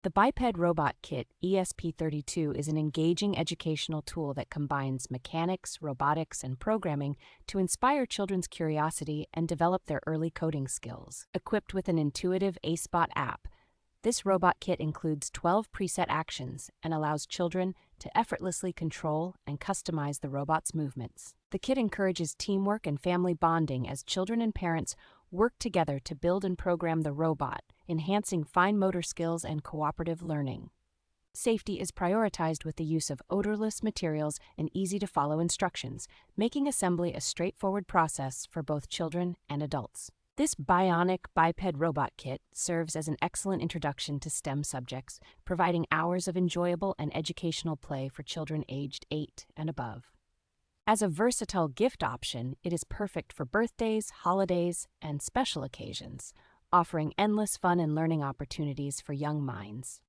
The Biped Robot Kit ESP32 is an engaging educational tool that combines mechanics, robotics, and programming to inspire children's curiosity and develop their early coding skills. Equipped with an intuitive ACEBOTT app, this robot kit includes 12 preset actions and allows children to effortlessly control and customize the robot's movements. The kit encourages teamwork and family bonding as children and parents work together to build and program the robot, enhancing fine motor skills and cooperative learning. Safety is prioritized with the use of odorless materials and easy-to-follow instructions, making assembly a straightforward process for both children and adults. This bionic biped robot kit serves as an excellent introduction to STEM subjects, providing hours of enjoyable and educational play for children aged 8 and above. As a versatile gift option, it is perfect for birthdays, holidays, and special occasions, offering endless fun and learning opportunities for young minds.